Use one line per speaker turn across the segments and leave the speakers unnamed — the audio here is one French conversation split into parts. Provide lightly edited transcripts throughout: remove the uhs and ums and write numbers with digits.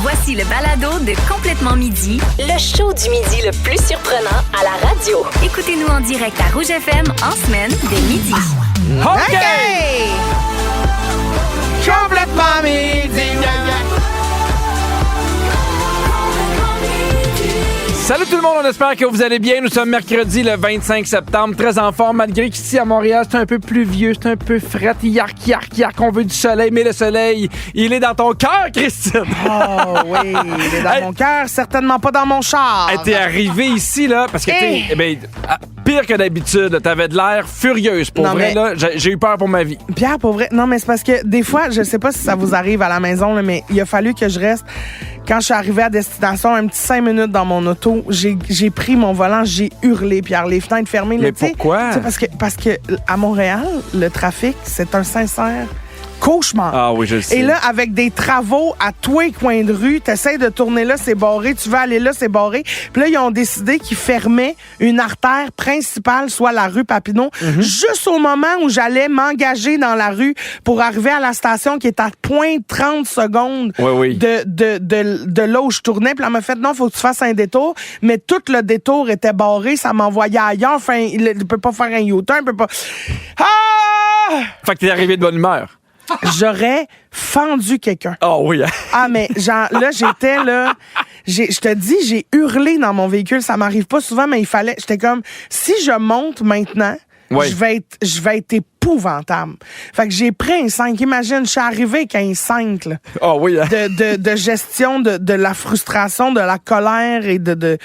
Voici le balado de Complètement Midi,
Le show du midi le plus surprenant à la radio.
écoutez-nous en direct à Rouge FM en semaine dès midi.
OK! Complètement midi. Salut tout le monde, on espère que vous allez bien. Nous sommes mercredi le 25 septembre, très en forme, malgré qu'ici à Montréal, c'est un peu pluvieux, c'est un peu fret, yark, on veut du soleil, mais le soleil, il est dans ton cœur, Christine!
Oh oui, il est dans mon cœur, certainement pas dans mon char.
Hey, t'es arrivé ici, là, parce que pire que d'habitude, t'avais de l'air furieuse, pour
Non,
vrai,
mais-
là, j'ai eu peur pour ma vie.
Pierre, pour vrai, non, mais c'est parce que des fois, je sais pas si ça vous arrive à la maison, là, mais il a fallu que je reste. Quand je suis arrivée à destination, un petit 5 minutes dans mon auto, j'ai pris mon volant, j'ai hurlé, Pierre, les fenêtres fermées.
Mais
là, tu sais.
pourquoi?
Tu sais, parce que à Montréal, le trafic, c'est un sincère cauchemar.
Ah oui, je le sais.
Et là, avec des travaux à tous les coins de rue, t'essayes de tourner là, c'est barré, tu veux aller là, c'est barré. Puis là, ils ont décidé qu'ils fermaient une artère principale, soit la rue Papineau, juste au moment où j'allais m'engager dans la rue pour arriver à la station qui est à 0.30 secondes
Oui.
de là où je tournais. Puis là, elle m'a fait, non, faut que tu fasses un détour. Mais tout le détour était barré, ça m'envoyait ailleurs. Enfin, il peut pas faire un U-turn, il peut pas... Ah!
Fait que t'es arrivé de bonne humeur.
J'aurais fendu quelqu'un.
Ah oui, hein?
Ah, mais genre, là, j'étais là. Je te dis, j'ai hurlé dans mon véhicule. Ça m'arrive pas souvent, mais il fallait. J'étais comme, si je monte maintenant,
Ouais.
je vais être épouvantable. Fait que j'ai pris un 5. Imagine, je suis arrivé avec un 5, là.
Ah oui, hein?
De gestion de la frustration, de la colère et de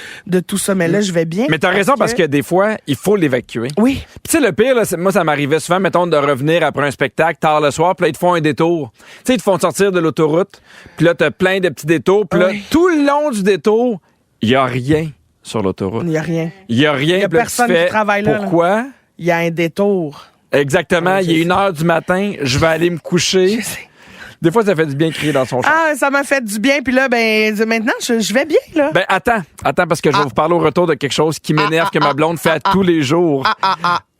tout ça. Mais là, je vais bien.
Mais t'as raison parce que des fois, il faut l'évacuer.
Oui.
Puis tu sais, le pire, là, moi, ça m'arrivait souvent, mettons, de revenir après un spectacle tard le soir, puis là, ils te font un détour. Tu sais, ils te font sortir de l'autoroute, puis là, t'as plein de petits détours, puis là,
Oui.
tout le long du détour, il y a rien sur l'autoroute.
Il y a rien.
Il y a rien.
Il y a
puis là,
personne
tu fais,
qui travaille là, là.
Pourquoi?
Il y a un détour.
Exactement.
Oui,
Il est
je
1h du matin, je vais aller me coucher.
Je sais.
Des fois, ça fait du bien de crier dans son char.
Ah, ça m'a fait du bien. Puis là, ben, maintenant, je vais bien, là.
Ben, attends, parce que je vais vous parler au retour de quelque chose qui m'énerve que ma blonde fait à tous les jours.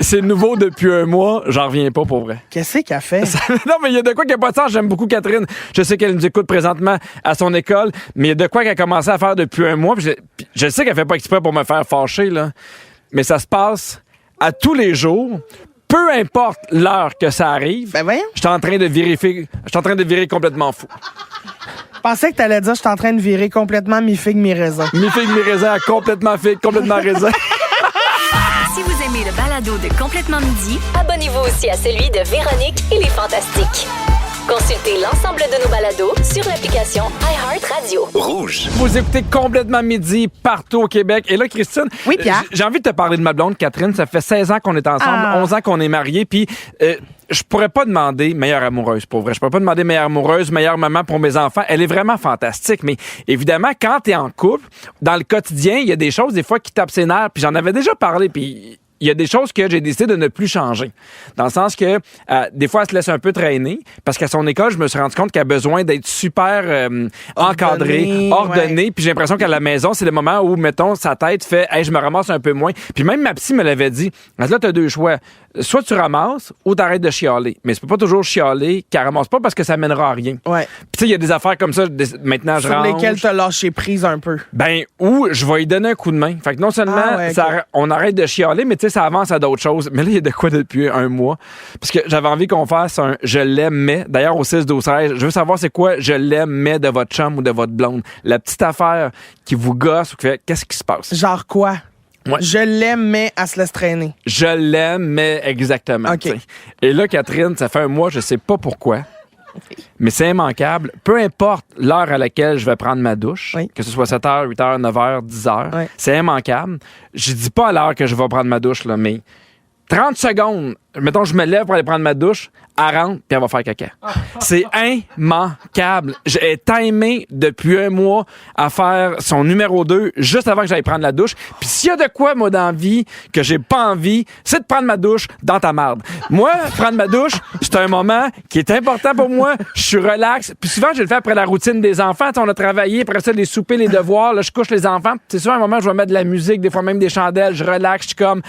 C'est nouveau depuis un mois, j'en reviens pas pour vrai.
Qu'est-ce qu'elle fait?
Non, mais il y a de quoi qui n'a pas de sens. J'aime beaucoup Catherine. Je sais qu'elle nous écoute présentement à son école, mais il y a de quoi qu'elle a commencé à faire depuis un mois. Puis je sais qu'elle fait pas exprès pour me faire fâcher, là. Mais ça se passe à tous les jours. Peu importe l'heure que ça arrive,
Ben voyons.
je suis en train de virer complètement fou.
Je pensais que t'allais dire je suis en train de virer complètement mi-figue, mi-raisin.
Mi-figue, mi-raisin, complètement figue, complètement raisin.
Si vous aimez le balado de Complètement Midi,
Abonnez-vous aussi à celui de Véronique et les Fantastiques. Consultez l'ensemble de nos balados sur l'application iHeartRadio.
Vous écoutez Complètement Midi partout au Québec. Et là, Christine,
Oui, Pierre.
j'ai envie de te parler de ma blonde, Catherine. Ça fait 16 ans qu'on est ensemble, 11 ans qu'on est mariés. Puis je pourrais pas demander meilleure amoureuse, pour vrai. Je pourrais pas demander meilleure amoureuse, meilleure maman pour mes enfants. Elle est vraiment fantastique. Mais évidemment, quand t'es en couple, dans le quotidien, il y a des choses, des fois, qui tapent ses nerfs. Puis j'en avais déjà parlé, puis il y a des choses que j'ai décidé de ne plus changer. Dans le sens que, des fois, elle se laisse un peu traîner. Parce qu'à son école, je me suis rendu compte qu'elle a besoin d'être super encadrée, ordonnée.
Ouais.
Puis j'ai l'impression qu'à la maison, c'est le moment où, mettons, sa tête fait « Hey, je me ramasse un peu moins ». Puis même ma psy me l'avait dit. Là, t'as deux choix. Soit tu ramasses ou t'arrêtes de chialer. Mais tu peux pas toujours chialer qu'elle ramasse pas parce que ça mènera à rien.
Ouais.
Puis tu sais, il y a des affaires comme ça, maintenant, je
Sur
range.
lesquels t'as lâché prise un peu.
Ben, ou je vais lui donner un coup de main. Fait que non seulement
ouais,
on arrête de chialer, mais tu sais, ça avance à d'autres choses. Mais là, il y a de quoi depuis un mois. Parce que j'avais envie qu'on fasse un je l'aime, mais. D'ailleurs, au 6-12-13, je veux savoir c'est quoi je l'aime, mais de votre chum ou de votre blonde. La petite affaire qui vous gosse ou qui fait qu'est-ce qui se passe?
Genre quoi?
Ouais.
Je l'aime, mais elle se laisse traîner.
Je l'aime, mais exactement.
OK.
tu sais. Et là, Catherine, ça fait un mois, je sais pas pourquoi. Mais c'est immanquable. Peu importe l'heure à laquelle je vais prendre ma douche,
Oui.
que ce soit 7h, 8h, 9h, 10h,
Oui.
c'est immanquable. Je dis pas à l'heure que je vais prendre ma douche, là, mais 30 secondes, mettons, je me lève pour aller prendre ma douche, elle rentre, puis elle va faire caca. C'est immanquable. J'ai timé depuis un mois à faire son numéro 2 juste avant que j'aille prendre la douche. Puis s'il y a de quoi, moi, dans la vie, que j'ai pas envie, c'est de prendre ma douche dans ta marde. Moi, prendre ma douche, c'est un moment qui est important pour moi. Je suis relax. Puis souvent, je le fais après la routine des enfants. Tu sais, on a travaillé, après ça, les soupers, les devoirs. Là, je couche les enfants. C'est souvent un moment où je vais mettre de la musique, des fois même des chandelles. Je relaxe. Je suis comme...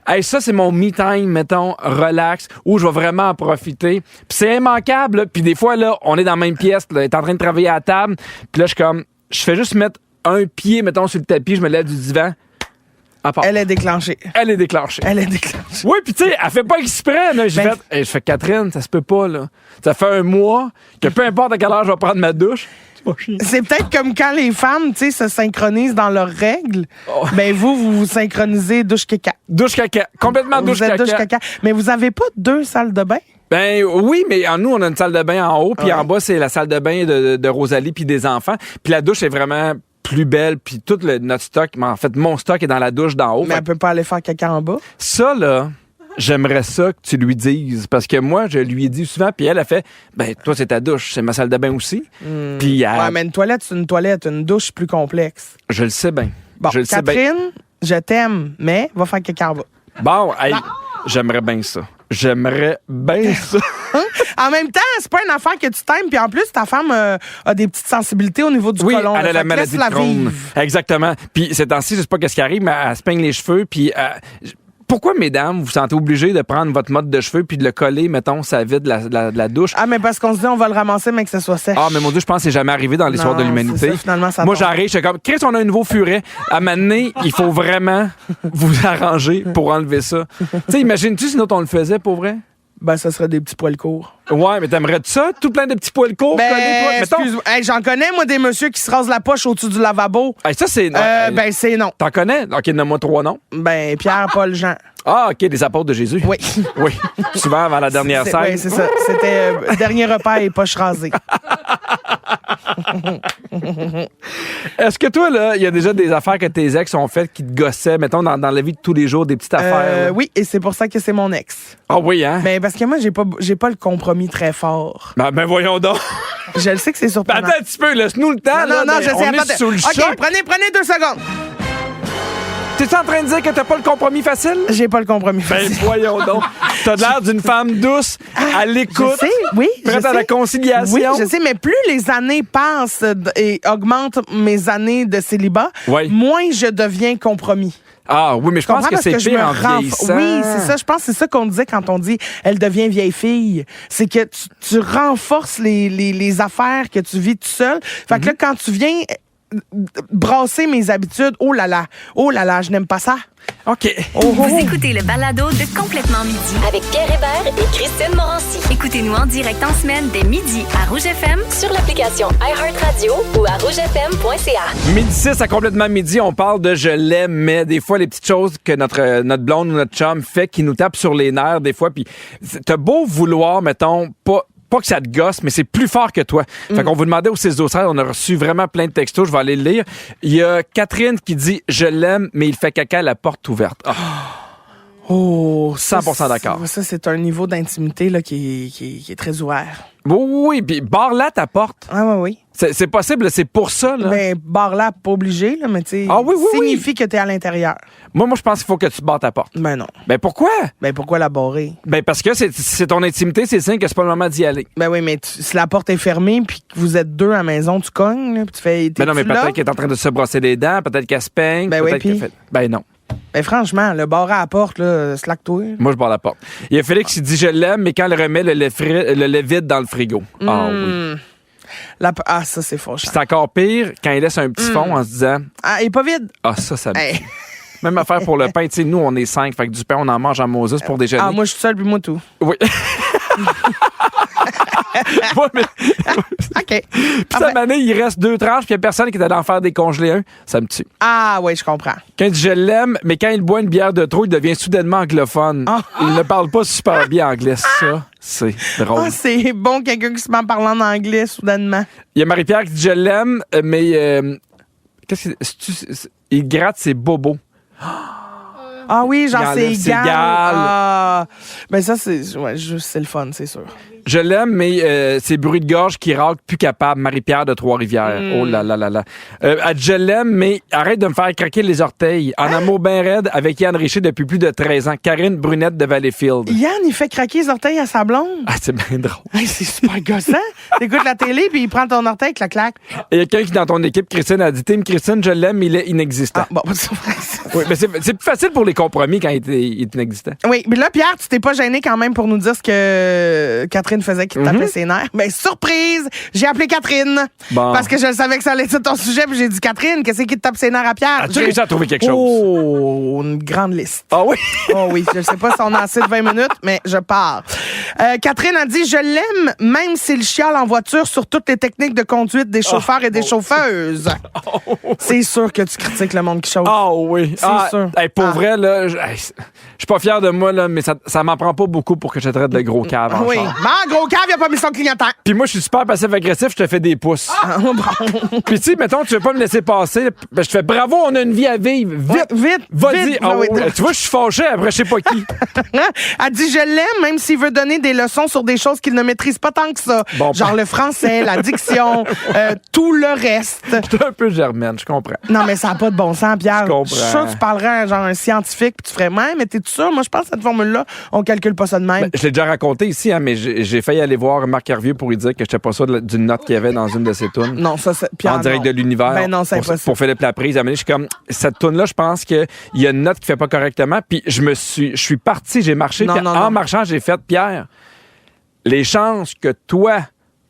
Hey, ça, c'est mon me time, mettons, relax, où je vais vraiment en profiter. Puis c'est immanquable, là. Puis des fois, là, on est dans la même pièce, là, elle est en train de travailler à la table, puis là, je fais juste mettre un pied, mettons, sur le tapis, je me lève du divan.
Elle est déclenchée.
Elle est déclenchée.
Elle est déclenchée.
Oui, puis tu sais, elle fait pas exprès. Là. Je fais Catherine, ça se peut pas, là. Ça fait un mois que peu importe à quelle heure je vais prendre ma douche, c'est pas chiant.
C'est peut-être comme quand les femmes, tu sais, se synchronisent dans leurs règles.
Oh.
Ben vous synchronisez douche caca.
Douche caca. Complètement douche
Vous êtes
caca.
douche caca. Mais vous avez pas 2 salles de bain?
Ben oui, mais nous, on a une salle de bain en haut, puis
Ouais.
en bas, c'est la salle de bain de Rosalie puis des enfants. Puis la douche est vraiment plus belle, puis tout notre stock, mais en fait, mon stock est dans la douche d'en haut.
Mais elle peut pas aller faire caca en bas.
Ça, là, j'aimerais ça que tu lui dises. Parce que moi, je lui ai dit souvent, puis elle a fait, ben, toi, c'est ta douche, c'est ma salle de bain aussi. Puis
Ouais, mais une toilette, c'est une toilette. Une douche plus complexe.
je le sais bien.
Bon,
Je le sais bien.
Catherine, je t'aime, mais va faire caca en bas.
Bon, hey, j'aimerais bien ça. J'aimerais bien ça.
En même temps, c'est pas une affaire que tu t'aimes, puis en plus, ta femme a des petites sensibilités au niveau du
Oui,
côlon.
elle a la maladie de Crohn. Exactement. Puis ces temps-ci, je sais pas qu'est-ce qui arrive, mais elle se peigne les cheveux, puis pourquoi, mesdames, vous vous sentez obligées de prendre votre mode de cheveux puis de le coller, mettons, ça vide de la douche?
Ah, mais parce qu'on se dit, on va le ramasser, mais que ça soit sèche.
Ah, mais mon Dieu, je pense que c'est jamais arrivé dans l'histoire
Non,
de l'humanité.
c'est ça, finalement, ça
Moi,
tombe.
j'arrive, je suis comme, Chris, on a un nouveau furet. À m'amener, il faut vraiment vous arranger pour enlever ça. Tu sais, imagines-tu si nous, on le faisait pour vrai?
Ben, ça serait des petits poils courts.
Ouais, mais t'aimerais-tu ça? Tout plein de petits poils courts collés, toi? Mettons.
Excuse-moi. Hey, j'en connais, moi, des messieurs qui se rasent la poche au-dessus du lavabo.
Hey, ça, c'est.
Ben, c'est non.
T'en connais? OK, nomme-moi 3 noms.
Ben, Pierre, Paul, Jean.
Ah, OK, des apôtres de Jésus.
Oui.
Oui. Souvent avant la dernière scène.
Oui, c'est ça. C'était dernier repas et poche rasée.
Est-ce que toi, là, il y a déjà des affaires que tes ex ont faites qui te gossaient, mettons, dans la vie de tous les jours, des petites affaires? là?
Oui, et c'est pour ça que c'est mon ex.
Ah oui, hein?
Ben, parce que moi, j'ai pas le compromis très fort.
Ben voyons donc.
Je le sais que c'est
Ben,
surprenant.
attends un petit peu, laisse-nous le temps.
Non,
là,
je sais.
on
attends.
est sous le
OK,
choc.
prenez 2 secondes.
T'es-tu en train de dire que t'as pas le compromis facile?
J'ai pas le compromis
Ben
facile.
voyons donc. T'as l'air d'une femme douce, à l'écoute,
Je sais, oui.
prête
je
à la
sais.
conciliation.
Oui, je sais, mais plus les années passent et augmentent mes années de célibat,
Oui.
moins je deviens compromis.
Ah oui, mais je pense
Comprends?
que
Parce
c'est
je
pire
me
en vieillissant.
Oui, c'est ça. Je pense que c'est ça qu'on disait quand on dit elle devient vieille fille. C'est que tu renforces les affaires que tu vis tout seul. Fait que là, quand tu viens brasser mes habitudes, oh là là, je n'aime pas ça.
OK.
Vous écoutez le balado de Complètement Midi.
Avec Pierre Hébert et Christine Morancy.
Écoutez-nous en direct en semaine dès midi à Rouge FM.
Sur l'application iHeartRadio ou à rougefm.ca.
Midi 6 à complètement midi, on parle de je l'aime, mais des fois, les petites choses que notre blonde ou notre chum fait qui nous tape sur les nerfs, des fois, puis t'as beau vouloir, mettons, pas que ça te gosse, mais c'est plus fort que toi. Fait qu'on vous demandait au 6 12 13, on a reçu vraiment plein de textos, je vais aller le lire. Il y a Catherine qui dit « Je l'aime, mais il fait caca à la porte ouverte. Ah.
Oh,
100% d'accord.
Ça, c'est un niveau d'intimité là, qui est très ouvert.
Oui, puis barre-la ta porte.
Ah oui.
C'est possible, c'est pour ça. Là.
Ben, barre là, pas obligé, là, mais tu sais,
Ah oui,
signifie que t'es à l'intérieur.
Moi, je pense qu'il faut que tu barres ta porte.
Ben non.
Ben pourquoi?
Ben pourquoi la barrer?
Ben parce que c'est ton intimité, c'est le signe que c'est pas le moment d'y aller.
Ben oui, mais si la porte est fermée puis que vous êtes 2 à la maison, tu cognes, là, puis tu fais.
Ben non, mais
t'es-tu là?
peut-être qu'elle est en train de se brosser les dents, peut-être qu'elle se peigne,
Ben oui,
peut-être qu'elle
puis?
fait... Ben non.
Ben franchement, le barrer à la porte, là, slack-toi.
Moi, je barre la porte. Il y a Félix qui dit « Je l'aime, mais quand elle remet le lait vide dans le frigo. Ah oui.
Ah, ça, c'est fâchant.
C'est encore pire quand il laisse un petit fond en se disant
Ah, il est pas vide?
« Ah, ça me...
Hey.
Même affaire pour le pain. Tu sais, nous, on est 5, fait que du pain, on en mange en Moses pour déjeuner.
Ah, moi, je suis seule, puis moi, tout.
Oui. Ouais, mais...
OK.
Puis
Ah,
cette
ben-
année, il reste 2 tranches, puis il y a personne qui est allé en faire décongeler un. Ça me tue.
Ah, oui, je comprends.
Quand il dit je l'aime, mais quand il boit une bière de trop, il devient soudainement anglophone.
Ah.
Il ne parle pas super bien anglais. Ça, c'est drôle.
Ah, c'est bon, quelqu'un qui se met en parlant en anglais, soudainement.
Il y a Marie-Pierre qui dit je l'aime, mais qu'est-ce que il gratte ses bobos.
Ah oui, genre,
Il
c'est
enlève ses
égal.
gales.
Ah. Ben ça, c'est le fun, c'est sûr.
Je l'aime, mais ces bruits de gorge qui râlent plus capable. Marie-Pierre de Trois-Rivières. Oh là là là là. Elle dit, je l'aime, mais arrête de me faire craquer les orteils. En amour bien raide avec Yann Richer depuis plus de 13 ans. Karine Brunette de Valleyfield.
Yann, il fait craquer les orteils à sa blonde.
Ah, c'est bien drôle.
Hey, c'est super gossant. T'écoutes la télé, puis il prend ton orteil, clac.
Et il y a quelqu'un qui, dans ton équipe, Christine, a dit, Team Christine, je l'aime, mais il est inexistant.
Ah, bon, c'est vrai.
Oui, mais c'est plus facile pour les compromis quand il est inexistant.
Oui, mais là, Pierre, tu t'es pas gêné quand même pour nous dire ce que Catherine faisait qui te tapait ses nerfs. Ben, surprise! J'ai appelé Catherine.
Bon.
Parce que je savais que ça allait être ton sujet, puis j'ai dit, Catherine, qu'est-ce qui te tape ses nerfs à Pierre?
As-tu réussi à trouver quelque chose?
Oh, une grande liste.
Ah oui?
Oh oui, je sais pas si on a assez de 20 minutes, mais je pars. Catherine a dit, je l'aime, même s'il chiale en voiture sur toutes les techniques de conduite des chauffeurs et des chauffeuses. C'est sûr que tu critiques le monde qui chauffe.
Ah oui.
C'est sûr.
Hey, pour vrai, là, je suis pas fier de moi, là, mais ça m'en prend pas beaucoup pour que je te traite de gros cave.
Oui. Mais gros cave, il a pas mis son clignotant.
Puis moi, je suis super passif-agressif, je te fais des pouces. Puis tu sais, mettons, tu veux pas me laisser passer, ben, je te fais bravo, on a une vie à vivre. Vite,
vite,
vas-y.
vite.
Ah,
Oui,
ouais. Tu vois, je suis fâché après, je sais pas qui.
Elle dit, je l'aime, même s'il veut donner des leçons sur des choses qu'il ne maîtrise pas tant que ça.
Bon,
genre le français, la diction, tout le reste.
Je suis un peu germaine, je comprends.
Non, mais ça n'a pas de bon sens, Pierre.
Je comprends.
Je suis sûr que tu parlerais à genre un scientifique puis tu ferais même, mais t'es-tu sûr? Moi, je pense que cette formule-là, on calcule pas ça de même.
Ben, je l'ai déjà raconté ici, hein, mais j'ai failli aller voir Marc Hervieux pour lui dire que j'étais pas sûr d'une note qu'il y avait dans une de ses tunes.
Non, ça, c'est Pierre.
En direct de l'univers.
Ben non, c'est impossible.
Pour Philippe Laprise. À un moment donné, je suis comme, cette tune-là, je pense qu'il y a une note qui fait pas correctement. Puis je suis parti, j'ai marché.
Non,
Puis
non,
en
non.
marchant, j'ai fait, Pierre, les chances que toi,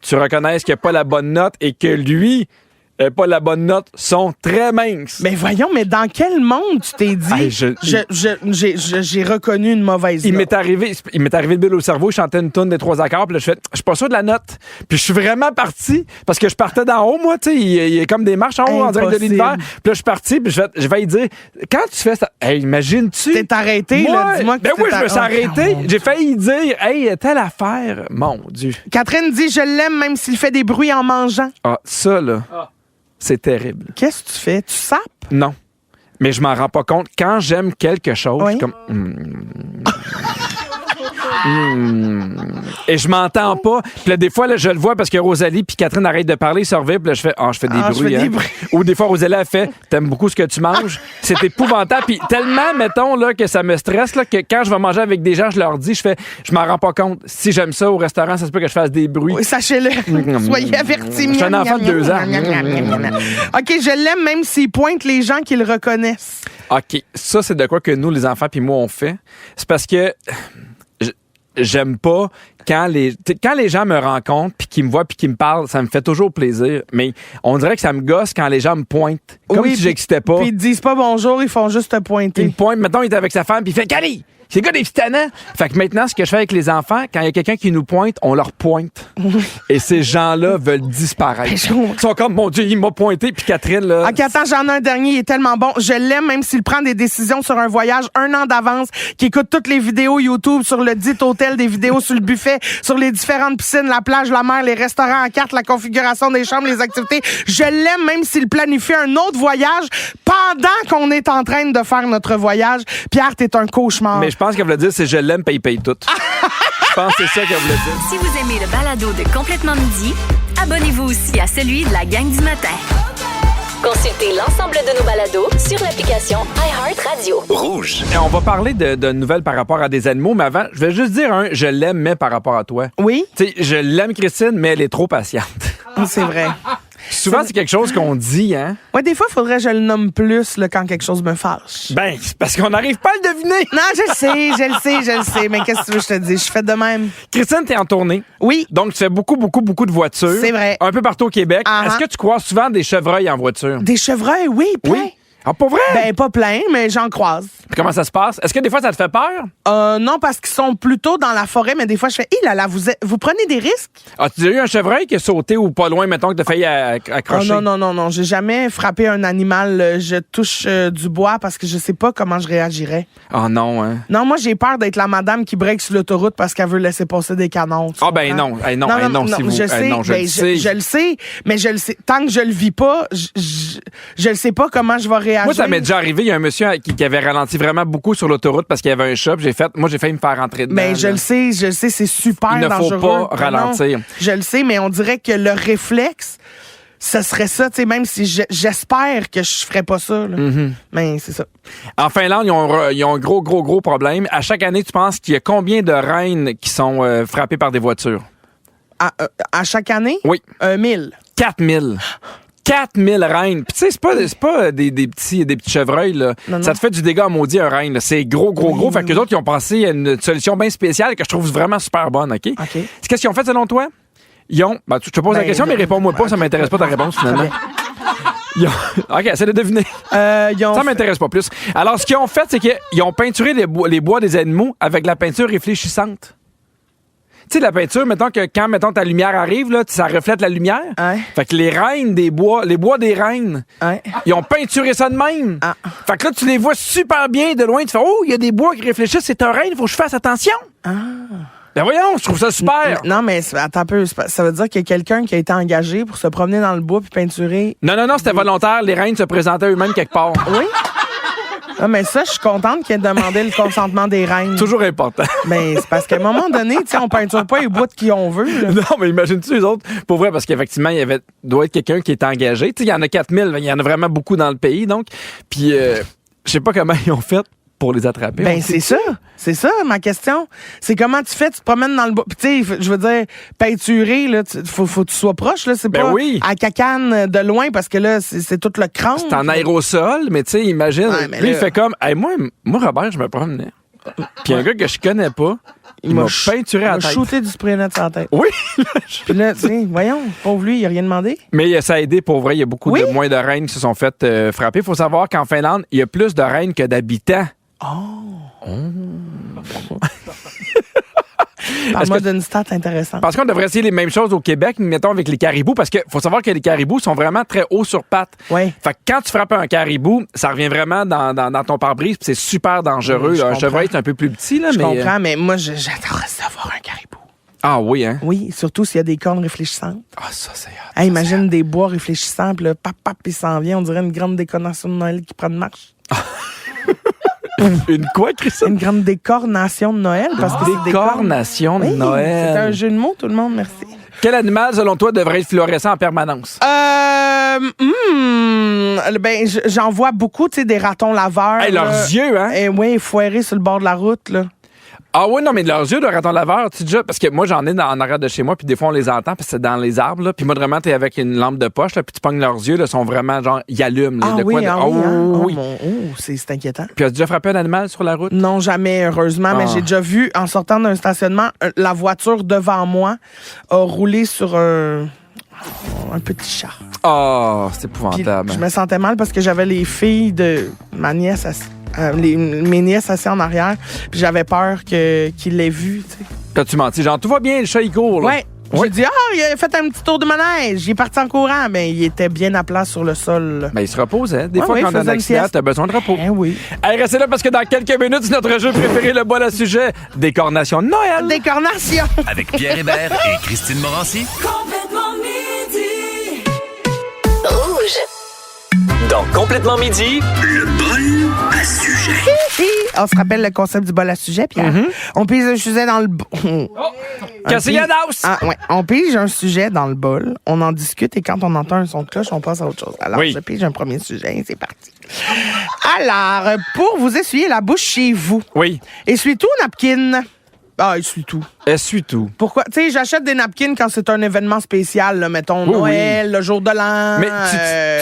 tu reconnaisses qu'il n'y a pas la bonne note et que lui, pas la bonne note, sont très minces.
Mais voyons, mais dans quel monde tu t'es dit,
Hey,
j'ai reconnu une mauvaise
Il
note?
m'est arrivé le bill au cerveau, je chantais une tune des 3 accords, puis là, je fais, je suis pas sûr de la note. Puis je suis vraiment parti, parce que je partais d'en haut, moi, tu sais, il y a comme des marches en haut, en direct de
Impossible.
l'univers. Puis là, je suis parti, puis je vais lui dire, quand tu fais ça, hey, imagine-tu.
T'es arrêté, là,
Moi,
dis-moi que
ben
tu
oui,
t'es
je me suis
arrêté.
arrêté. J'ai failli dire, hey, telle affaire, mon Dieu.
Catherine dit, je l'aime même s'il fait des bruits en mangeant.
Ah, ça, là, c'est terrible.
Qu'est-ce que tu fais? Tu sapes?
Non. Mais je m'en rends pas compte. Quand j'aime quelque chose,
Oui.
je suis comme... Et je m'entends pas. Puis là, des fois, là, je le vois parce que Rosalie puis Catherine arrêtent de parler, se revivent, puis là, je fais je fais des
je
bruits.
fais des
Hein.
bruits.
Ou des fois, Rosalie, elle fait t'aimes beaucoup ce que tu manges. C'est épouvantable. Puis tellement, mettons, là, que ça me stresse, là, que quand je vais manger avec des gens, je leur dis, je m'en rends pas compte. Si j'aime ça au restaurant, ça se peut que je fasse des bruits.
Oui, sachez-le. Soyez avertis.
Je suis un enfant de 2 ans.
OK, je l'aime même s'il pointe les gens qui le reconnaissent.
OK. Ça, c'est de quoi que nous, les enfants, puis moi, on fait. C'est parce que j'aime pas quand les gens me rencontrent puis qu'ils me voient puis qu'ils me parlent, ça me fait toujours plaisir. Mais on dirait que ça me gosse quand les gens me pointent. Comme si j'existais pas.
Puis ils te disent pas bonjour, ils font juste te
Il
pointer.
me pointe, mettons, il est avec sa femme puis il fait « Cali! » C'est le gars des petits tannants. Fait que maintenant, ce que je fais avec les enfants, quand il y a quelqu'un qui nous pointe, on leur pointe. Et ces gens-là veulent disparaître. Ils sont comme, mon Dieu, il m'a pointé. Puis Catherine, là...
OK, attends, j'en ai un dernier, il est tellement bon. Je l'aime même s'il prend des décisions sur un voyage 1 an d'avance, qui écoute toutes les vidéos YouTube sur le dit hôtel, des vidéos sur le buffet, sur les différentes piscines, la plage, la mer, les restaurants en carte, la configuration des chambres, les activités. Je l'aime même s'il planifie un autre voyage pendant qu'on est en train de faire notre voyage. Pierre, t'es un cauchemar.
Mais je pense qu'elle voulait dire, c'est je l'aime, puis il paye tout. Je pense que c'est ça qu'elle voulait dire.
Si vous aimez le balado de Complètement Midi, abonnez-vous aussi à celui de la gang du matin.
Consultez l'ensemble de nos balados sur l'application iHeartRadio.
Rouge.
Et on va parler de nouvelles par rapport à des animaux, mais avant, je vais juste dire je l'aime, mais par rapport à toi.
Oui,
Tu sais, je l'aime, Christine, mais elle est trop patiente.
c'est vrai.
Souvent, c'est quelque chose qu'on dit, hein?
Ouais, des fois, il faudrait que je le nomme plus là, quand quelque chose me fâche.
Ben, c'est parce qu'on n'arrive pas à le deviner.
Non, je le sais, mais qu'est-ce que tu veux que je te dise? Je fais de même.
Christine, t'es en tournée.
Oui.
Donc, tu fais beaucoup de voitures.
C'est vrai.
Un peu partout au Québec.
Ah,
Est-ce que tu croises souvent des chevreuils en voiture?
Des chevreuils, oui, plein.
Oui. Ah, pas vrai?
Ben, pas plein, mais j'en croise.
Puis comment ça se passe? Est-ce que des fois, ça te fait peur?
Non, parce qu'ils sont plutôt dans la forêt, mais des fois, je fais, là, vous prenez des risques?
As-tu déjà eu un chevreuil qui a sauté ou pas loin, mettons, que t'as failli accrocher?
Oh, non, j'ai jamais frappé un animal. Je touche du bois parce que je sais pas comment je réagirais.
Oh non, hein?
Non, moi, j'ai peur d'être la madame qui break sur l'autoroute parce qu'elle veut laisser passer des canons. tu
Ah ben
comprends?
non, hey, non, si vous...
je sais,
non, je
ben,
le sais.
je le sais, mais je le sais. Tant que je le vis pas, je le sais pas comment je vais réagir.
Moi, ça m'est déjà arrivé. Il y a un monsieur qui avait ralenti vraiment beaucoup sur l'autoroute parce qu'il y avait un shop. J'ai failli me faire rentrer dedans.
Ben, je le sais, c'est super dangereux.
Il ne faut pas ralentir.
Non, je le sais, mais on dirait que le réflexe, ce serait ça, tu sais, même si j'espère que je ferais pas ça. Là. Mais c'est ça.
En Finlande, ils ont un gros problème. À chaque année, tu penses qu'il y a combien de reines qui sont frappées par des voitures?
À chaque année?
Oui.
1000.
4000. 4000 reines. Puis tu sais, c'est pas des petits chevreuils, là.
Non.
Ça te fait du dégât maudit, un reine. Là. C'est gros. Fait que les autres, ils ont pensé à une solution bien spéciale que je trouve vraiment super bonne, OK? Qu'est-ce qu'ils ont fait selon toi? Ils ont... je te pose la question, mais réponds-moi pas, ça m'intéresse pas ta réponse, finalement. OK, essaie de deviner. Ça m'intéresse pas plus. Alors, ce qu'ils ont fait, c'est qu'ils ont peinturé les bois des animaux avec de la peinture réfléchissante. Tu sais, la peinture, mettons que quand, ta lumière arrive, là, ça reflète la lumière.
Ouais.
Fait que les reines des bois, les bois des reines, ils ont peinturé ça de même. Fait que là, tu les vois super bien de loin. Tu fais, oh, il y a des bois qui réfléchissent, c'est un reine, il faut que je fasse attention. Ben voyons, je trouve ça super.
Non, mais attends un peu. Ça veut dire qu'il y a quelqu'un qui a été engagé pour se promener dans le bois puis peinturer.
Non, c'était volontaire. Les reines se présentaient eux-mêmes quelque part.
Oui? Ah, mais ça, je suis contente qu'il ait demandé le consentement des reines.
Toujours important.
Mais c'est parce qu'à un moment donné, tu sais, on peinture pas les bouts de qui on veut. Là.
Non, mais imagine-tu les autres? Pour vrai, parce qu'effectivement, doit être quelqu'un qui est engagé. Tu sais, il y en a 4000, il y en a vraiment beaucoup dans le pays, donc. Puis, je sais pas comment ils ont fait pour les attraper.
Ben, c'est ça, ma question. C'est comment tu fais, tu te promènes dans le bois. Puis, tu sais, je veux dire, peinturer, là, faut que tu sois proche, là. C'est pas à cacane de loin parce que là, c'est tout le crâne.
C'est en aérosol, mais tu sais, imagine. Lui, il fait comme, hey, moi, Robert, je me promenais. Puis un gars que je connais pas, il m'a peinturé à la tête.
Il m'a shooté du spray net sur la tête.
Oui.
Puis là, tu sais, voyons, pauvre lui, il a rien demandé.
Mais ça a aidé, pour vrai. Il y a beaucoup de moins de reines qui se sont faites frapper. Il faut savoir qu'en Finlande, il y a plus de reines que d'habitants.
Parle-moi d'une stat intéressante.
Parce qu'on devrait essayer les mêmes choses au Québec, mettons avec les caribous, parce qu'il faut savoir que les caribous sont vraiment très hauts sur pattes.
Oui.
Fait que quand tu frappes un caribou, ça revient vraiment dans ton pare-brise, puis c'est super dangereux. Un chevreuil, c'est un peu plus petit. Là,
je comprends, mais moi, j'adorerais savoir un caribou.
Ah oui, hein?
Oui, surtout s'il y a des cornes réfléchissantes.
Ah, ça, c'est hâte.
Hey, imagine des bois réfléchissants, puis là, pap, il s'en vient. On dirait une grande décoration de Noël qui prend de marche.
Une quoi, Christine?
Une grande décornation de Noël. Parce que c'est
décornation de Noël.
C'est un jeu de mots, tout le monde, merci.
Quel animal, selon toi, devrait être fluorescent en permanence?
Ben, j'en vois beaucoup, tu sais, des ratons laveurs.
Hey, leurs yeux, hein?
Oui, foirés sur le bord de la route, là.
Ah oui, non, mais de leurs yeux de raton laveur, tu sais déjà, parce que moi, j'en ai en arrière de chez moi, puis des fois, on les entend, puis c'est dans les arbres, là. Puis moi, vraiment, t'es avec une lampe de poche, là, puis tu pognes leurs yeux, là, sont vraiment, genre, ils allument.
Ah
de
oui,
quoi
oui. C'est inquiétant.
Puis as-tu déjà frappé un animal sur la route?
Non, jamais, heureusement, mais j'ai déjà vu, en sortant d'un stationnement, la voiture devant moi a roulé sur un petit chat.
Oh, c'est épouvantable.
Puis, je me sentais mal parce que j'avais les filles de ma nièce mes nièces assises en arrière, puis j'avais peur qu'il l'ait vu, tu sais.
T'as-tu menti? Genre, tout va bien, le chat, il court, là.
Ouais. J'ai dit, il a fait un petit tour de manège. Il est parti en courant, mais il était bien à plat sur le sol. Là.
Ben, il se reposait. Des fois, quand on a un accident, t'as besoin de repos.
Oui.
Allez, restez là parce que dans quelques minutes, c'est notre jeu préféré, le bol à sujet. Décornation de Noël.
Décornation.
Avec Pierre Hébert et Christine Morancy.
Complètement midi. Rouge.
Dans Complètement midi, le bol à sujet.
On se rappelle le concept du bol à sujet, Pierre. On pige un sujet dans le bol. On pige un sujet dans le bol, on en discute et quand on entend un son de cloche, on passe à autre chose. Alors, je pige un premier sujet, c'est parti. Alors, pour vous essuyer la bouche chez vous, essuie-tout ou napkin? Ah, essuie-tout.
Essuie-tout.
Pourquoi? Tu sais, j'achète des napkins quand c'est un événement spécial, là, mettons Noël, le jour de l'an.
Mais tu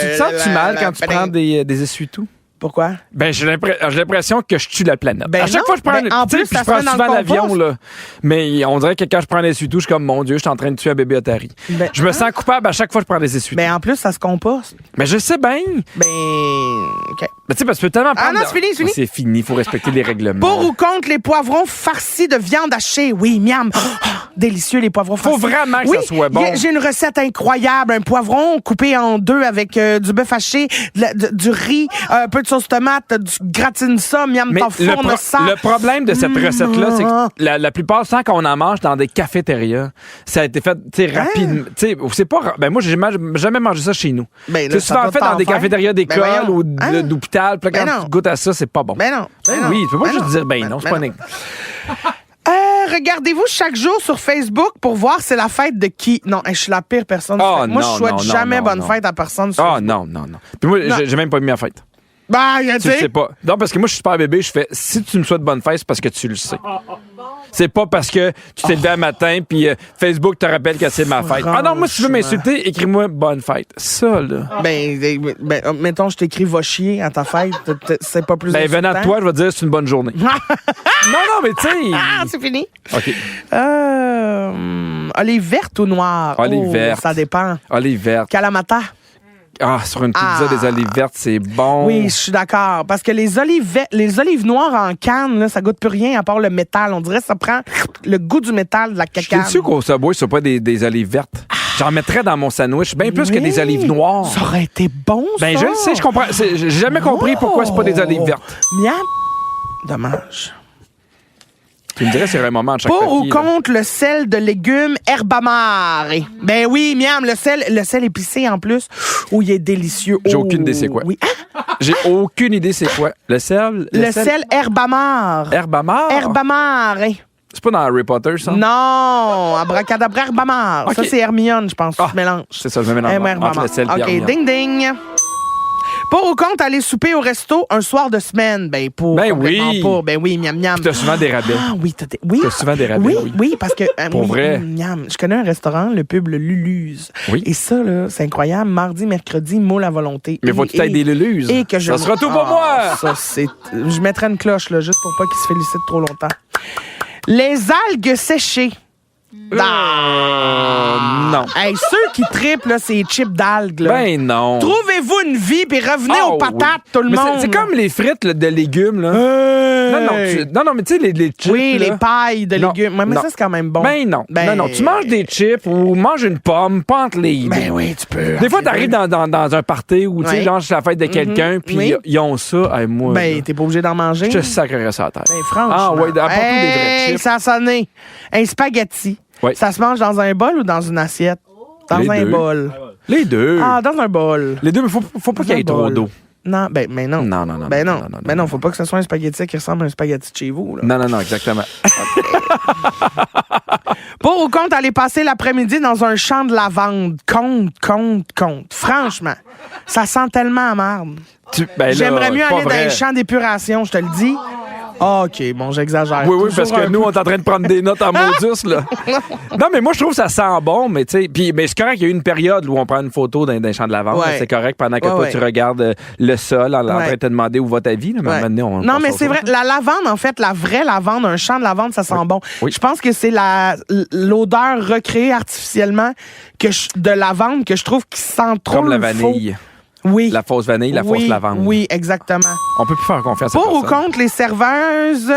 te sens-tu mal quand tu prends des essuie-tout?
Pourquoi?
Ben, j'ai l'impression que je tue la planète.
Ben
à chaque fois, je prends
en plus,
je prends souvent l'avion, là. Mais on dirait que quand je prends des essuie-tout, je suis comme, mon Dieu, je suis en train de tuer un bébé Atari. Je me sens coupable à chaque fois que je prends des essuie-tout.
Mais en plus, ça se composte.
Mais je sais bien.
OK.
Ben, tu sais, parce que tu peux tellement prendre...
Ah non, c'est fini.
C'est fini, il faut respecter les règlements.
Pour ou contre les poivrons farcis de viande hachée? Oui, miam. Délicieux, les poivrons farcis.
Faut vraiment que ça soit bon.
J'ai une recette incroyable. Un poivron coupé en deux avec du bœuf haché, du riz, un peu de sauce tomate, tu gratines ça, miam,
Mais
t'enfournes ça.
le problème de cette recette-là, c'est que la plupart du temps qu'on en mange dans des cafétérias, ça a été fait rapidement. C'est pas. Ben moi, j'ai jamais mangé ça chez nous.
Ben, là,
C'est souvent
ça doit
fait dans des
t'en
cafétérias d'école
voyons.
ou d'hôpital. Puis là,
Ben
quand
non.
tu goûtes à ça, c'est pas bon.
Ben non. Ben
Oui, tu peux pas
Ben
juste
non.
dire ben non, c'est pas
non. Regardez-vous chaque jour sur Facebook pour voir c'est la fête de qui. Non, je suis la pire personne.
Oh,
moi, je
non,
souhaite
non,
jamais
non,
bonne
non.
fête à personne. Sur
Ah
Facebook.
non. Puis moi,
Non.
j'ai même pas mis ma fête.
Ben, tu
Tu le sais
sais.
pas. Non, parce que moi, je suis super bébé, je fais si tu me souhaites bonne fête, c'est parce que tu le sais. C'est pas parce que tu t'es levé un matin puis Facebook te rappelle que c'est ma fête. Ah non, moi, si tu veux m'insulter, écris-moi bonne fête. Ça, là.
Ben, mettons, je t'écris va chier à ta fête. C'est pas plus
Ben, venant de
insultant.
toi, je vais te dire c'est une bonne journée. non, mais tu sais.
Ah, c'est fini.
OK.
Olive verte ou noire?
Olive verte.
Ça dépend.
Olive verte.
Kalamata.
Ah, sur une pizza, des olives vertes, c'est bon.
Oui, je suis d'accord. Parce que les olives noires en canne, là, ça goûte plus rien à part le métal. On dirait que ça prend le goût du métal de la
Je suis
cacane.
sûr qu'au Subway, ce sont pas des olives vertes. J'en mettrais dans mon sandwich bien plus que des olives noires.
Ça aurait été bon, ça.
Ben, je le sais, je comprends. J'ai jamais compris pourquoi c'est pas des olives vertes.
Miam. Dommage.
Tu me dirais s'il y aurait un moment de chaque
Pour ou
papier, là.
contre le sel de légumes herbamare? Ben oui, miam, le sel épicé en plus. Oh, il est délicieux.
J'ai
Oh,
aucune idée c'est quoi.
Oui.
J'ai aucune idée c'est quoi. Le sel?
Le sel herbamare.
Herbamare?
Herbamare.
C'est pas dans Harry Potter, ça?
Non, abracadabra herbamare.
Ok.
Ça, c'est Hermione, je pense.
Ah,
Tu mélanges.
c'est ça, je me mélange entre le sel et
OK,
Hermione.
ding, ding. Pour ou contre aller souper au resto un soir de semaine? Ben, pour.
Ben
complètement
oui.
Pour. Ben oui, miam, miam.
T'as souvent des rabais.
Ah oui, oui.
T'as souvent des rabais,
Oui,
oui.
oui, parce que.
Pour
oui,
vrai.
Miam. Je connais un restaurant, le pub Le Luluze.
Oui.
Et ça, là, c'est incroyable. Mardi, mercredi, moule à volonté.
Mais faut-tu t'aider des Luluses?
Et que je.
Ça sera tout pour
Ah,
moi!
Ça, c'est. Je mettrais une cloche, là, juste pour pas qu'ils se félicitent trop longtemps. Les algues séchées.
Non.
Hey, ceux qui trippent, là, c'est chips d'algues, là.
Ben non.
Trouvez-vous une vie puis revenez
Ah,
aux patates,
oui.
tout le
Mais
monde.
c'est comme les frites là, de légumes, là. Non, mais tu sais, les chips.
Oui,
là.
les pailles de
Non,
légumes. Ouais, mais
non.
ça, c'est quand même bon.
Ben non. Non, tu manges des chips ou manges une pomme, pas entre les deux.
Ben oui, tu peux.
Des fois, t'arrives dans un party où, tu sais,
Ouais.
genre, c'est la fête de quelqu'un, puis
Oui.
ils ont ça. Hey, moi,
Ben,
là,
t'es pas obligé d'en manger.
je te sacrerais ça à terre.
Ben, franchement.
Ah, ouais, apporte-nous des vrais chips.
Ça a sonné. Un spaghetti.
Oui.
Ça se mange dans un bol ou dans une assiette? Dans
Les
un
deux.
bol.
Les deux.
Ah, dans un bol.
Les deux, mais faut pas qu'il y ait
Dans un
trop
bol.
d'eau.
Non, mais non.
Non.
Ben non, faut pas que ce soit un spaghetti qui ressemble à un spaghetti de chez vous. Là.
Non, exactement.
Pour ou contre aller passer l'après-midi dans un champ de lavande? Contre. Franchement, ça sent tellement à marde.
Ben là,
J'aimerais mieux
c'est pas
aller dans
vrai.
un champ d'épuration, je te le dis. Ah, OK, bon, j'exagère.
Oui, parce
Toujours
que
un
nous,
peu-
on est en train de prendre des notes en modus, là. Non, mais moi, je trouve que ça sent bon, mais tu sais, mais c'est correct, il y a eu une période où on prend une photo d'un champ de lavande,
Ouais.
là, c'est correct, pendant que
Ouais,
toi,
ouais.
tu regardes le sol en
Ouais.
train de te demander où va ta vie, là, mais à un
Ouais.
moment donné, on
Non,
passe
mais
à
c'est
autre
vrai.
chose.
La lavande, en fait, la vraie lavande, un champ de lavande, ça sent bon.
Oui.
Je pense que c'est l'odeur recréée artificiellement de lavande que je trouve qui sent trop
Comme la
le
vanille.
faux. Oui.
La fausse vanille, la fausse lavande.
Oui, exactement.
On peut plus faire confiance à
Pour ou
personne.
contre les serveuses,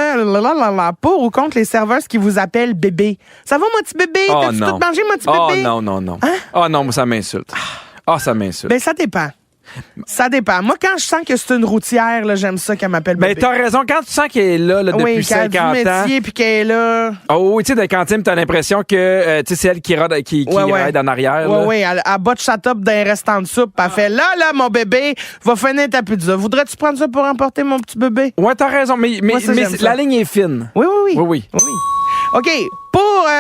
pour ou contre les serveuses qui vous appellent bébé. Ça va, mon petit bébé?
Oh
T'as-tu
non.
tout mangé, mon petit
Oh
bébé?
non. Oh non, moi, ça m'insulte. Ah, ça m'insulte.
Ben, ça dépend. Ça dépend. Moi, quand je sens que c'est une routière, là, j'aime ça qu'elle m'appelle
Ben,
bébé.
t'as raison. Quand tu sens qu'elle est là, depuis
oui, qu'elle a
50
du
ans.
métier puis qu'elle est là.
Oh, oui, tu sais, dans les cantines, t'as l'impression que tu sais, c'est elle qui ride en arrière. là.
Oui, elle botte sa top d'un restant de soupe. Elle fait là, mon bébé, va finir ta pizza. Voudrais-tu prendre ça pour emporter mon petit bébé?
Ouais, t'as raison, mais
Moi, ça, j'aime ça.
la ligne est fine.
Oui.
Oui.
OK.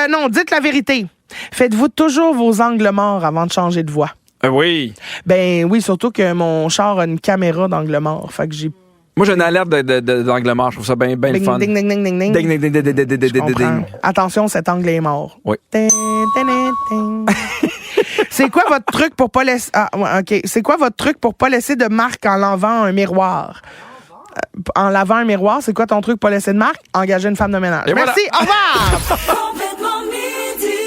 Non, dites la vérité. Faites-vous toujours vos angles morts avant de changer de voix?
Oui.
Ben oui, surtout que mon char a une caméra d'angle mort. Fait que j'ai.
Moi, j'ai une alerte d'angle mort. Je trouve ça bien le
Ding,
fun.
ding, ding, ding, ding, ding.
Ding, ding, ding, ding, ding, ding,
Je
ding,
comprends.
ding.
Attention, cet angle est mort.
Oui.
Tin, tin, tin, tin. C'est quoi votre truc pour pas laisser. Ah, ouais, OK. C'est quoi votre truc pour pas laisser de marque en lavant un miroir? En lavant un miroir, c'est quoi ton truc pour pas laisser de marque? Engager une femme de ménage.
Et
Merci, au revoir!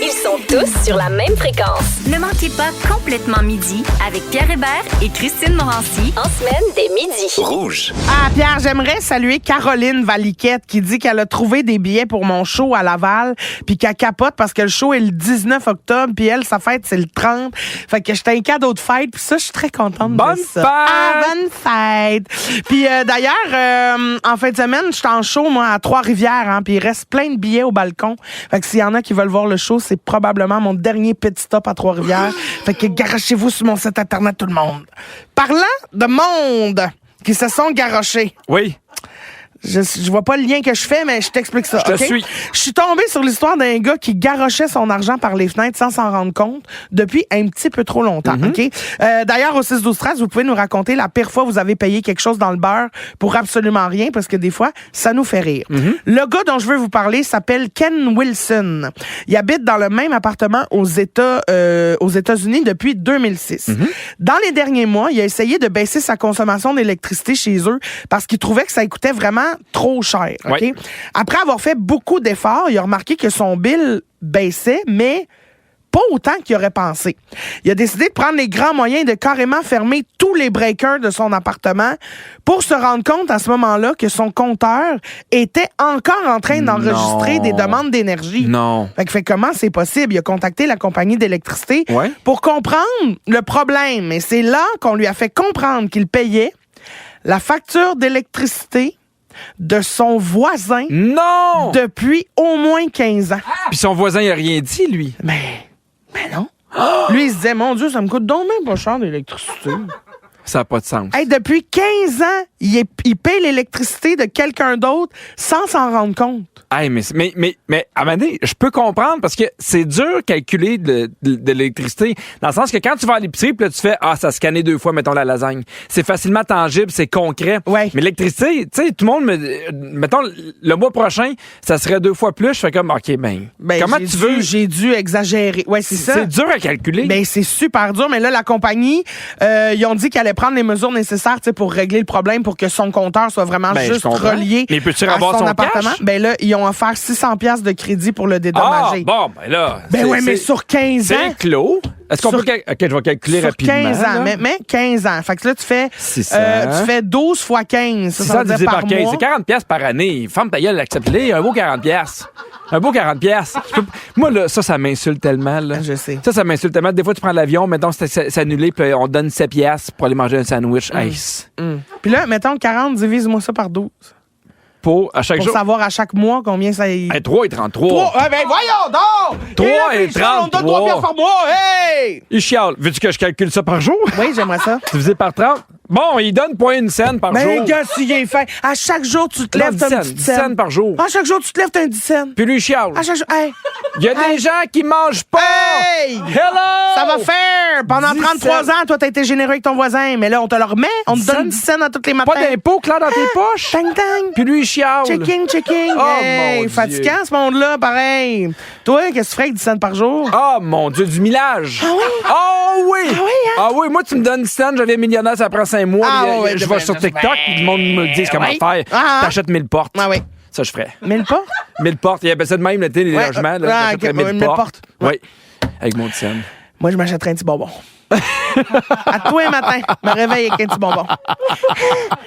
Ils sont tous sur la même fréquence.
Ne manquez pas Complètement Midi avec Pierre Hébert et Christine Morancy.
En semaine, dès midi.
Rouge.
Ah, Pierre, j'aimerais saluer Caroline Valiquette qui dit qu'elle a trouvé des billets pour mon show à Laval puis qu'elle capote parce que le show est le 19 octobre puis elle, sa fête, c'est le 30. Fait que j'étais un cadeau de fête puis ça, je suis très contente
Bonne
de ça.
fête!
Ah, bonne fête! Puis d'ailleurs, en fin de semaine, j'étais en show, moi, à Trois-Rivières, hein, puis il reste plein de billets au balcon. Fait que s'il y en a qui veulent voir le show, c'est probablement mon dernier petit stop à Trois-Rivières. Fait que garochez-vous sur mon site Internet, tout le monde. Parlant de monde qui se sont garochés.
Oui.
Je vois pas le lien que je fais, mais je t'explique ça.
Je te
OK?
suis.
Je suis tombée sur l'histoire d'un gars qui garochait son argent par les fenêtres sans s'en rendre compte depuis un petit peu trop longtemps. OK? D'ailleurs, au 6-12-13, vous pouvez nous raconter la pire fois que vous avez payé quelque chose dans le beurre pour absolument rien, parce que des fois, ça nous fait rire. Le gars dont je veux vous parler s'appelle Ken Wilson. Il habite dans le même appartement aux États-Unis depuis 2006. Dans les derniers mois, il a essayé de baisser sa consommation d'électricité chez eux parce qu'il trouvait que ça coûtait vraiment trop cher. OK?
Oui.
Après avoir fait beaucoup d'efforts, il a remarqué que son bill baissait, mais pas autant qu'il aurait pensé. Il a décidé de prendre les grands moyens et de carrément fermer tous les breakers de son appartement pour se rendre compte à ce moment-là que son compteur était encore en train d'enregistrer
Non.
des demandes d'énergie.
Non.
Fait comment c'est possible? Il a contacté la compagnie d'électricité
Ouais.
pour comprendre le problème. Et c'est là qu'on lui a fait comprendre qu'il payait la facture d'électricité de son voisin
Non!
depuis au moins 15 ans.
Puis son voisin, il a rien dit, lui.
Mais non. Lui, il se disait, mon Dieu, ça me coûte donc même pas cher d'électricité.
Ça n'a pas de sens.
Hey, depuis 15 ans, il paye l'électricité de quelqu'un d'autre sans s'en rendre compte.
Hey, mais à un moment donné, je peux comprendre parce que c'est dur calculer de l'électricité. Dans le sens que quand tu vas à l'épicerie, puis là, tu fais, ça scanné 2 fois, mettons, la lasagne. C'est facilement tangible, c'est concret.
Ouais.
Mais l'électricité, tu sais, tout le monde mettons, le mois prochain, ça serait 2 fois plus. Je fais comme, OK, comment tu veux?
J'ai dû exagérer. Ouais, c'est ça.
C'est dur à calculer.
Ben, c'est super dur, mais là, la compagnie, ils ont dit qu'elle allait prendre les mesures nécessaires, tu sais, pour régler le problème, pour que son compteur soit vraiment
Ben,
juste
je comprends.
relié
Mais peux-tu
à
avoir son
appartement.
cash?
Ben là, ils ont offert 600$ de crédit pour le dédommager.
Bon, ben là.
Ben ouais, mais sur 15 ans.
C'est clos. Est-ce qu'on
Sur-
peut. OK, je vais calculer
Sur
rapidement.
15 ans,
là.
mais 15 ans. Fait que là, tu fais
600.
tu fais 12 fois 15. Ça
600
veut dire
divisé par 15,
mois.
c'est 40$ par année. Femme ta gueule, accepte-les. Un beau 40$. Un beau 40$. Moi, là, ça m'insulte tellement. Là.
Je sais.
Ça m'insulte tellement. Des fois, tu prends l'avion, mettons, c'est annulé, puis on te donne 7$ pour aller manger un sandwich. Ice.
Puis là, mettons 40, divise-moi ça par 12.
À chaque
Pour
jour.
savoir à chaque mois combien ça y...
3 et 33.
Ben voyons donc!
3
là,
et
puis on me donne
33.
3 piastres par mois, hey!
Il chiale. Veux-tu que je calcule ça par jour?
Oui, j'aimerais ça.
Divisé par 30. Bon, il donne pas une scène par
Ben,
jour.
gars, si il est fin. À chaque jour, tu te
Non,
lèves,
10
t'as une
cents,
petite
10
scène.
cents par jour.
À chaque jour, tu te lèves, t'as un 10 cents.
Puis lui, il chiale.
À chaque jour, hey!
Il y a des gens qui mangent pas.
Hey!
Hello!
Ça va faire! Pendant
10
33
cents.
ans, toi, t'as été généreux avec ton voisin. Mais là, on te le remet. On te
10
donne
cents.
10 cents à tous les matins.
Pas d'impôt clair dans tes poches.
Tang, tang.
Puis lui, il chiale.
Checking.
Oh,
Hey,
mon
fatigant, ce monde-là, pareil. Toi, qu'est-ce que tu ferais avec 10 cents par jour?
Oh mon Dieu, du millage.
Ah oui?
Oh oui.
Ah oui, hein?
Ah oui, moi, tu me donnes 10 cents, j'avais millionnaire, ça prend 5 mois.
Ah
puis,
ouais,
je
ben,
vais sur
ben,
TikTok, puis le monde me dit comment
oui.
faire.
Ah,
T'achètes 1000 portes.
Ah oui.
Ça, je ferais.
Mais le pas?
1000 portes. Il appelle ça de même, là, les
Ouais,
logements.
ah,
Là, j'achèterais
ok,
1000
1000
portes.
portes.
Oui. Avec mon 10 cents.
Moi, je m'achèterais un petit bonbon. À tous les matins, je me réveille avec un petit bonbon.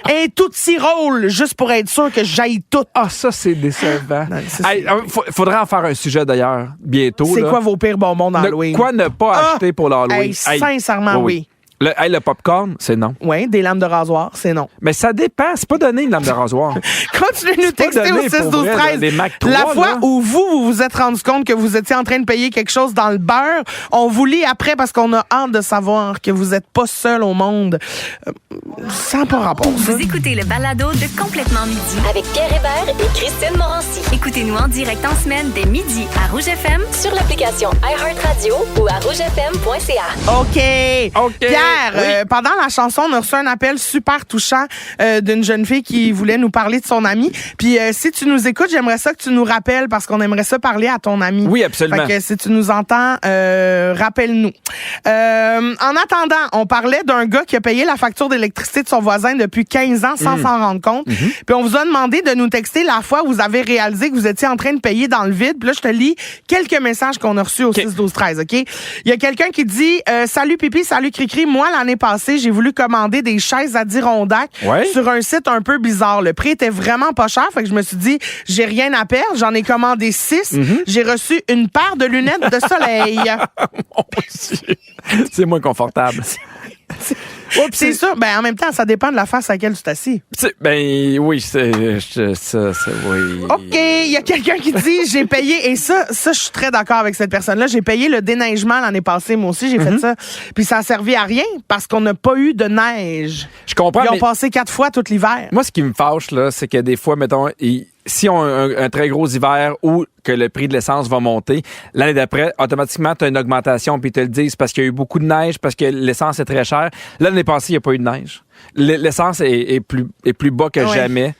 Un tout petit rôle, juste pour être sûr que j'aille tout.
Ah, ça, c'est décevant.
Non, ça,
Hey, faudrait en faire un sujet, d'ailleurs, bientôt.
C'est
là.
quoi vos pires bonbons d'Halloween?
Quoi ne pas
Ah!
acheter pour l'Halloween?
Hey, sincèrement, oui.
Le popcorn, c'est non.
Oui, des lames de rasoir, c'est non.
Mais ça dépend. C'est pas donné une lame de rasoir.
Continuez de nous
pas
texter au
donné
6
pour
12
vrai,
13.
les Mac 3,
La fois
là.
où vous vous êtes rendu compte que vous étiez en train de payer quelque chose dans le beurre, on vous lit après parce qu'on a hâte de savoir que vous n'êtes pas seul au monde. Ça n'a pas rapport, ça.
Vous écoutez le balado de Complètement Midi.
Avec Pierre Hébert et Christine Morancy.
Écoutez-nous en direct en semaine dès midi à Rouge FM.
Sur l'application iHeartRadio ou à rougefm.ca.
OK.
OK.
Pierre, Pierre, pendant la chanson, on a reçu un appel super touchant d'une jeune fille qui voulait nous parler de son ami. Puis si tu nous écoutes, j'aimerais ça que tu nous rappelles parce qu'on aimerait ça parler à ton ami.
Oui, absolument.
Fait que si tu nous entends, rappelle-nous. En attendant, on parlait d'un gars qui a payé la facture d'électricité de son voisin depuis 15 ans sans s'en rendre compte. Puis on vous a demandé de nous texter la fois où vous avez réalisé que vous étiez en train de payer dans le vide. Puis là, je te lis quelques messages qu'on a reçus au 6-12-13, OK? Il y a quelqu'un qui dit « Salut Pipi, salut Cricri. Moi, l'année passée, j'ai voulu commander des chaises Adirondack sur un site un peu bizarre. Le prix était vraiment pas cher. Fait que je me suis dit, j'ai rien à perdre. J'en ai commandé 6. J'ai reçu une paire de lunettes de soleil. »
Mon Dieu. C'est moins confortable.
C'est ça. Ben, en même temps, ça dépend de la face à laquelle tu t'assis.
Ben oui, oui.
OK, il y a quelqu'un qui dit j'ai payé, et ça je suis très d'accord avec cette personne-là, j'ai payé le déneigement l'année passée, moi aussi, j'ai fait ça. Puis ça a servi à rien parce qu'on n'a pas eu de neige.
Je comprends.
Ils ont passé 4 fois tout l'hiver.
Moi, ce qui me fâche, là, c'est que des fois, mettons, si on a un très gros hiver ou que le prix de l'essence va monter, l'année d'après, automatiquement, tu as une augmentation, puis ils te le disent parce qu'il y a eu beaucoup de neige, parce que l'essence est très chère. L'année passée, il n'y a pas eu de neige. L'essence est plus bas que jamais.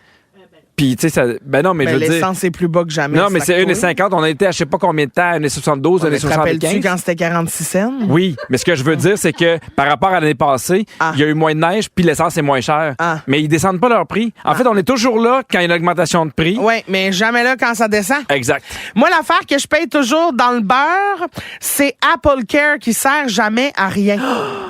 Puis, tu sais, ça. Ben non, mais je veux dire.
L'essence est plus bas que jamais.
Non, mais c'est 1,50. On a été à je sais pas combien de temps, 1,72, 1,75.
Te rappelles-tu quand c'était 46 cents?
Oui, mais ce que je veux dire, c'est que par rapport à l'année passée, il y a eu moins de neige, puis l'essence est moins chère. Mais ils descendent pas leur prix. En fait, on est toujours là quand il y a une augmentation de prix.
Oui, mais jamais là quand ça descend.
Exact.
Moi, l'affaire que je paye toujours dans le beurre, c'est Apple Care qui sert jamais à rien.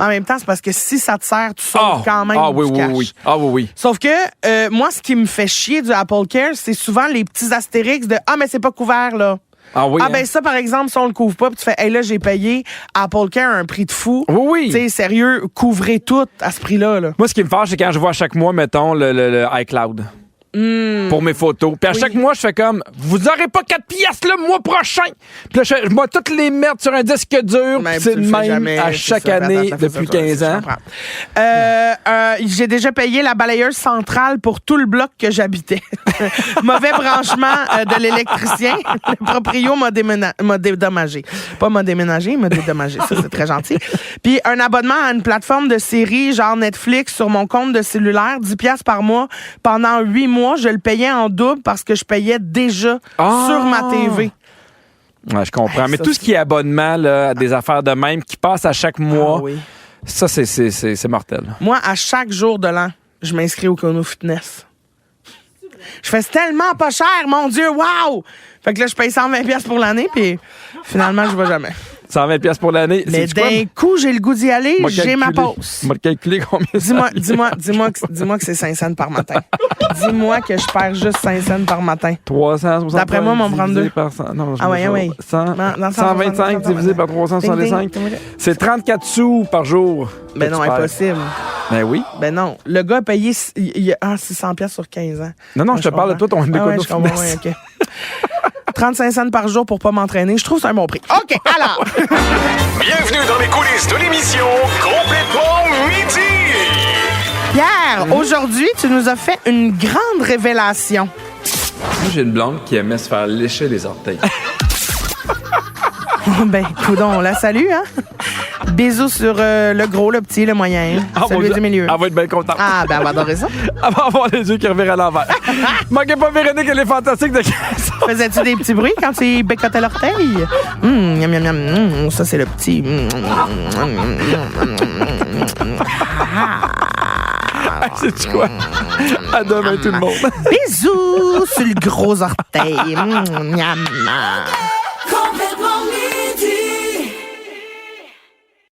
En même temps, c'est parce que si ça te sert, tu sauves quand même du cash.
Oui. Ah oui.
Sauf que moi, ce qui me fait chier du Apple Care, c'est souvent les petits astérix de « Ah, mais c'est pas couvert, là. »
Ah oui.
Ben ça, par exemple, si on le couvre pas, puis tu fais « Hey, là, j'ai payé Apple Care un prix de fou. »
Oui.
Tu sais, sérieux, couvrez tout à ce prix-là. Là.
Moi, ce qui me fâche, c'est quand je vois chaque mois, mettons, le iCloud. Pour mes photos. Puis à chaque mois, je fais comme, vous aurez pas 4 piastres le mois prochain. Puis là, je mets toutes les merdes sur un disque dur. C'est le même
jamais,
à chaque année depuis 15 ans.
J'ai déjà payé la balayeuse centrale pour tout le bloc que j'habitais. Mauvais branchement de l'électricien. Le proprio m'a dédommagé. Pas m'a déménagé, m'a dédommagé. Ça, c'est très gentil. Puis un abonnement à une plateforme de séries genre Netflix sur mon compte de cellulaire, 10 piastres par mois pendant 8 mois. Je le payais en double parce que je payais déjà sur ma TV.
Ouais, je comprends. Mais tout ce qui est abonnement là, à des affaires de même qui passent à chaque mois, ça, c'est mortel. Moi,
à chaque jour de l'an, je m'inscris au Kono Fitness. Je fais tellement pas cher, mon Dieu, wow! Fait que là, je paye 120$ pour l'année, puis finalement, je vais jamais.
120$ pour l'année.
Mais d'un coup, j'ai le goût d'y aller, j'ai ma pause.
On va calculer combien
dis-moi que c'est 5 cents par matin. Dis-moi que je perds juste 5 cents par matin.
360.
D'après moi, mon 32.
Non,
oui.
125 divisé par 365. C'est 34 sous par jour.
Ben non, impossible.
Ben oui.
Ben non. Le gars a payé 600$ sur 15 ans.
Non, je te parle de toi, ton économie.
OK. 35 cents par jour pour pas m'entraîner. Je trouve que c'est un bon prix. OK, alors.
Bienvenue dans les coulisses de l'émission Complètement Midi.
Pierre, aujourd'hui, tu nous as fait une grande révélation.
Moi, j'ai une blonde qui aimait se faire lécher les orteils.
Ben, coudonc, on la salue, hein? Bisous sur le gros, le petit, le moyen. Celui du milieu.
Elle va être bien contente.
Ah, ben, elle va adorer ça.
Elle va avoir les yeux qui revirent à l'envers. Manquez pas Véronique, elle est fantastique de 15 ans.
Faisais-tu des petits bruits quand tu bécotais l'orteil? Miam, miam, miam. Ça, c'est le petit.
Sais-tu quoi? À demain, tout le monde.
Bisous sur le gros orteil. Miam.